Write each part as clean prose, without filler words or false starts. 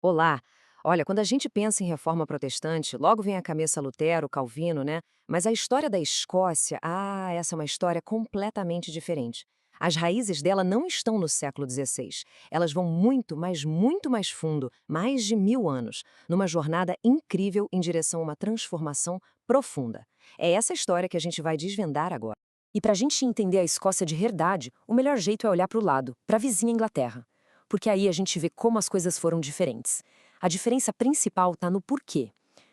Olá! Olha, quando a gente pensa em reforma protestante, logo vem à cabeça Lutero, Calvino, né? Mas a história da Escócia, essa é uma história completamente diferente. As raízes dela não estão no século XVI. Elas vão muito, mas muito mais fundo, mais de 1000 anos, numa jornada incrível em direção a uma transformação profunda. É essa história que a gente vai desvendar agora. E para a gente entender a Escócia de verdade, o melhor jeito é olhar para o lado, para a vizinha Inglaterra. Porque aí a gente vê como as coisas foram diferentes. A diferença principal está no porquê.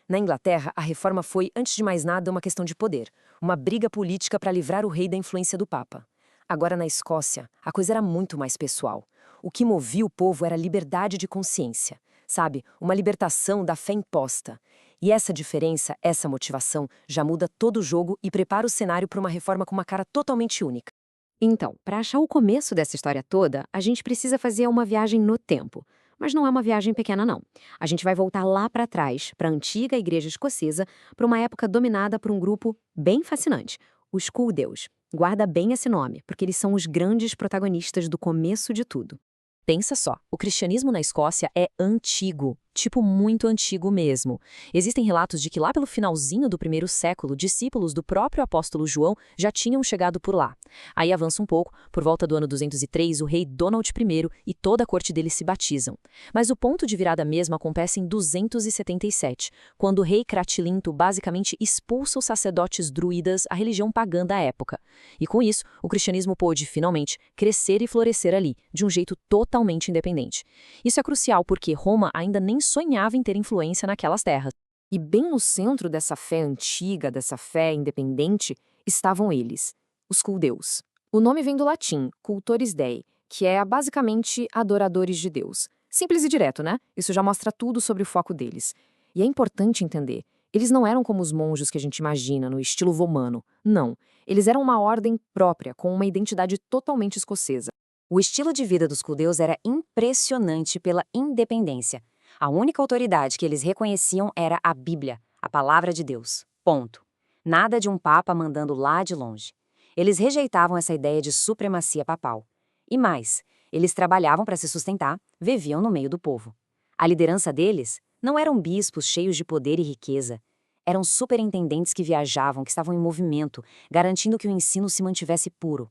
Na Inglaterra, a reforma foi, antes de mais nada, uma questão de poder, uma briga política para livrar o rei da influência do Papa. Agora, na Escócia, a coisa era muito mais pessoal. O que movia o povo era a liberdade de consciência, sabe? Uma libertação da fé imposta. E essa diferença, essa motivação, já muda todo o jogo e prepara o cenário para uma reforma com uma cara totalmente única. Então, para achar o começo dessa história toda, a gente precisa fazer uma viagem no tempo. Mas não é uma viagem pequena, não. A gente vai voltar lá para trás, para a antiga igreja escocesa, para uma época dominada por um grupo bem fascinante, os Scoildeus. Guarda bem esse nome, porque eles são os grandes protagonistas do começo de tudo. Pensa só, o cristianismo na Escócia é antigo, tipo muito antigo mesmo. Existem relatos de que lá pelo finalzinho do primeiro século, discípulos do próprio apóstolo João já tinham chegado por lá. Aí avança um pouco, por volta do ano 203, o rei Donald I e toda a corte dele se batizam. Mas o ponto de virada mesmo acontece em 277, quando o rei Cratilinto basicamente expulsa os sacerdotes druidas, a religião pagã da época. E com isso, o cristianismo pôde, finalmente, crescer e florescer ali, de um jeito totalmente independente. Isso é crucial porque Roma ainda nem sonhava em ter influência naquelas terras. E bem no centro dessa fé antiga, dessa fé independente, estavam eles, os Culdeus. O nome vem do latim, cultores dei, que é basicamente adoradores de Deus. Simples e direto, né? Isso já mostra tudo sobre o foco deles. E é importante entender, eles não eram como os monges que a gente imagina, no estilo romano. Não, eles eram uma ordem própria, com uma identidade totalmente escocesa. O estilo de vida dos culdeus era impressionante pela independência. A única autoridade que eles reconheciam era a Bíblia, a palavra de Deus. Ponto. Nada de um papa mandando lá de longe. Eles rejeitavam essa ideia de supremacia papal. E mais, eles trabalhavam para se sustentar, viviam no meio do povo. A liderança deles não eram bispos cheios de poder e riqueza. Eram superintendentes que viajavam, que estavam em movimento, garantindo que o ensino se mantivesse puro.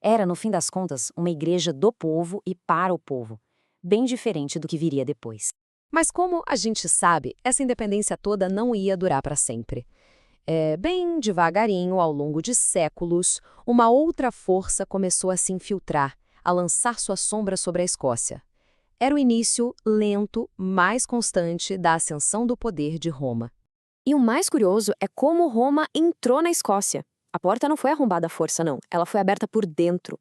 Era, no fim das contas, uma igreja do povo e para o povo, bem diferente do que viria depois. Mas como a gente sabe, essa independência toda não ia durar para sempre. Bem devagarinho, ao longo de séculos, uma outra força começou a se infiltrar, a lançar sua sombra sobre a Escócia. Era o início lento, mas constante da ascensão do poder de Roma. E o mais curioso é como Roma entrou na Escócia. A porta não foi arrombada à força, não. Ela foi aberta por dentro.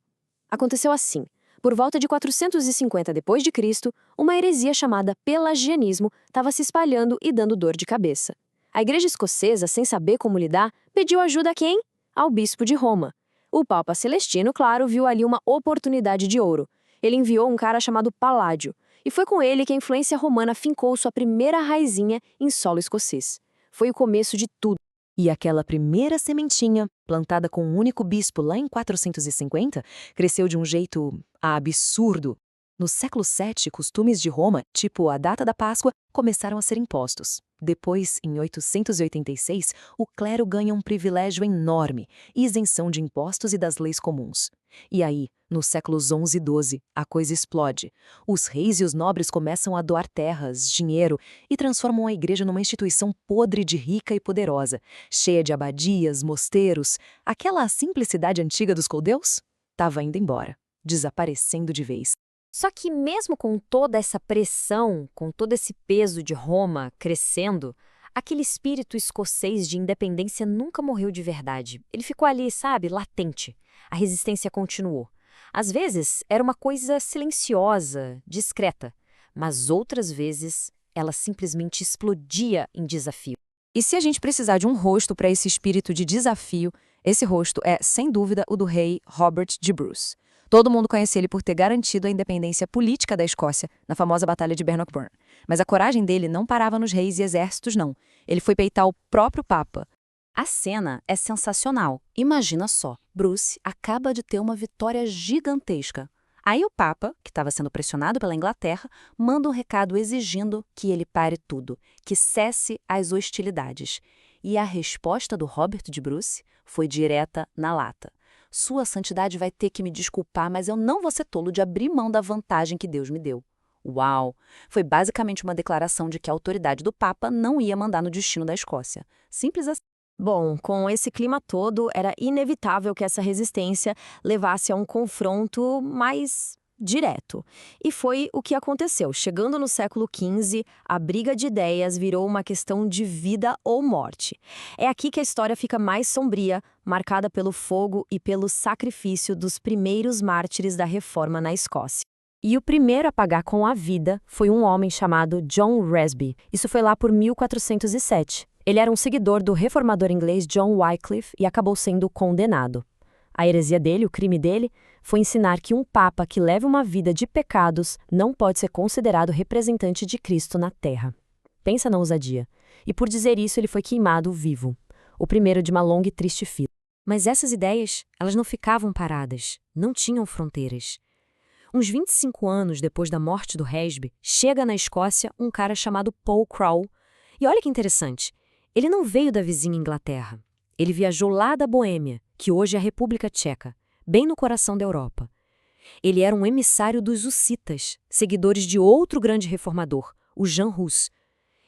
Aconteceu assim. Por volta de 450 d.C., uma heresia chamada pelagianismo estava se espalhando e dando dor de cabeça. A igreja escocesa, sem saber como lidar, pediu ajuda a quem? Ao bispo de Roma. O Papa Celestino, claro, viu ali uma oportunidade de ouro. Ele enviou um cara chamado Paládio, e foi com ele que a influência romana fincou sua primeira raizinha em solo escocês. Foi o começo de tudo. E aquela primeira sementinha, plantada com um único bispo lá em 450, cresceu de um jeito absurdo. No século VII, costumes de Roma, tipo a data da Páscoa, começaram a ser impostos. Depois, em 886, o clero ganha um privilégio enorme, isenção de impostos e das leis comuns. E aí, nos séculos XI e XII, a coisa explode. Os reis e os nobres começam a doar terras, dinheiro e transformam a igreja numa instituição podre de rica e poderosa, cheia de abadias, mosteiros. Aquela simplicidade antiga dos caldeus estava indo embora, desaparecendo de vez. Só que mesmo com toda essa pressão, com todo esse peso de Roma crescendo, aquele espírito escocês de independência nunca morreu de verdade. Ele ficou ali, sabe, latente. A resistência continuou. Às vezes era uma coisa silenciosa, discreta, mas outras vezes ela simplesmente explodia em desafio. E se a gente precisar de um rosto para esse espírito de desafio, esse rosto é, sem dúvida, o do rei Robert de Bruce. Todo mundo conhece ele por ter garantido a independência política da Escócia na famosa Batalha de Bannockburn. Mas a coragem dele não parava nos reis e exércitos, não. Ele foi peitar o próprio Papa. A cena é sensacional. Imagina só, Bruce acaba de ter uma vitória gigantesca. Aí o Papa, que estava sendo pressionado pela Inglaterra, manda um recado exigindo que ele pare tudo, que cesse as hostilidades. E a resposta do Robert de Bruce foi direta na lata. Sua Santidade vai ter que me desculpar, mas eu não vou ser tolo de abrir mão da vantagem que Deus me deu. Uau! Foi basicamente uma declaração de que a autoridade do Papa não ia mandar no destino da Escócia. Simples assim. Bom, com esse clima todo, era inevitável que essa resistência levasse a um confronto mais direto. E foi o que aconteceu. Chegando no século XV, a briga de ideias virou uma questão de vida ou morte. É aqui que a história fica mais sombria, marcada pelo fogo e pelo sacrifício dos primeiros mártires da Reforma na Escócia. E o primeiro a pagar com a vida foi um homem chamado John Resby. Isso foi lá por 1407. Ele era um seguidor do reformador inglês John Wycliffe e acabou sendo condenado. A heresia dele, o crime dele, foi ensinar que um papa que leva uma vida de pecados não pode ser considerado representante de Cristo na Terra. Pensa na ousadia. E por dizer isso, ele foi queimado vivo. O primeiro de uma longa e triste fila. Mas essas ideias, elas não ficavam paradas, não tinham fronteiras. Uns 25 anos depois da morte do Resby, chega na Escócia um cara chamado Paul Cral. E olha que interessante. Ele não veio da vizinha Inglaterra. Ele viajou lá da Boêmia, que hoje é a República Tcheca, bem no coração da Europa. Ele era um emissário dos hussitas, seguidores de outro grande reformador, o Jan Hus.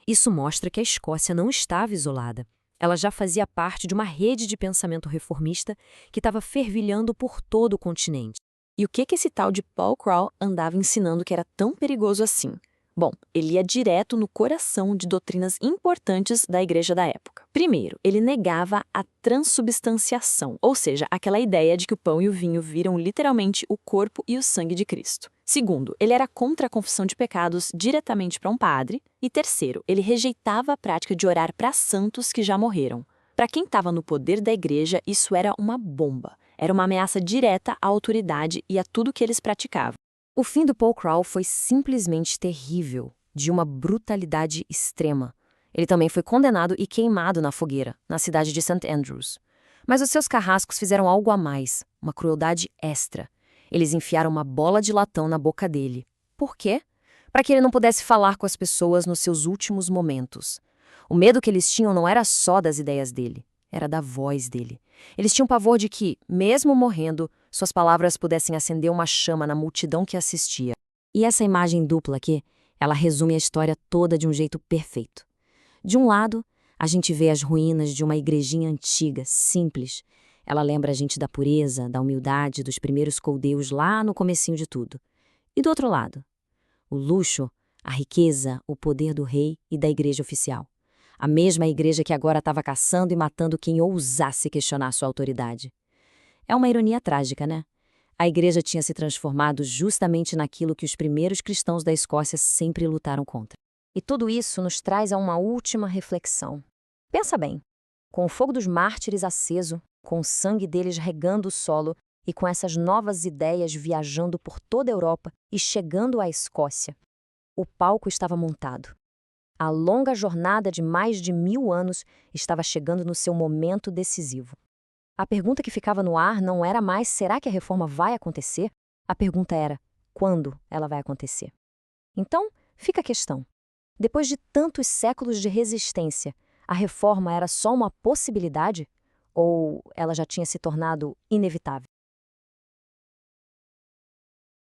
Isso mostra que a Escócia não estava isolada. Ela já fazia parte de uma rede de pensamento reformista que estava fervilhando por todo o continente. E o que esse tal de Paul Cral andava ensinando que era tão perigoso assim? Bom, ele ia direto no coração de doutrinas importantes da igreja da época. Primeiro, ele negava a transubstanciação, ou seja, aquela ideia de que o pão e o vinho viram literalmente o corpo e o sangue de Cristo. Segundo, ele era contra a confissão de pecados diretamente para um padre. E terceiro, ele rejeitava a prática de orar para santos que já morreram. Para quem estava no poder da igreja, isso era uma bomba. Era uma ameaça direta à autoridade e a tudo que eles praticavam. O fim do Paul Cral foi simplesmente terrível, de uma brutalidade extrema. Ele também foi condenado e queimado na fogueira, na cidade de St. Andrews. Mas os seus carrascos fizeram algo a mais, uma crueldade extra. Eles enfiaram uma bola de latão na boca dele. Por quê? Para que ele não pudesse falar com as pessoas nos seus últimos momentos. O medo que eles tinham não era só das ideias dele, era da voz dele. Eles tinham pavor de que, mesmo morrendo, suas palavras pudessem acender uma chama na multidão que assistia. E essa imagem dupla aqui, ela resume a história toda de um jeito perfeito. De um lado, a gente vê as ruínas de uma igrejinha antiga, simples. Ela lembra a gente da pureza, da humildade, dos primeiros coldeus lá no comecinho de tudo. E do outro lado, o luxo, a riqueza, o poder do rei e da igreja oficial. A mesma igreja que agora estava caçando e matando quem ousasse questionar sua autoridade. É uma ironia trágica, né? A igreja tinha se transformado justamente naquilo que os primeiros cristãos da Escócia sempre lutaram contra. E tudo isso nos traz a uma última reflexão. Pensa bem, com o fogo dos mártires aceso, com o sangue deles regando o solo e com essas novas ideias viajando por toda a Europa e chegando à Escócia, o palco estava montado. A longa jornada de mais de 1000 anos estava chegando no seu momento decisivo. A pergunta que ficava no ar não era mais será que a reforma vai acontecer? A pergunta era quando ela vai acontecer? Então, fica a questão. Depois de tantos séculos de resistência, a reforma era só uma possibilidade? Ou ela já tinha se tornado inevitável?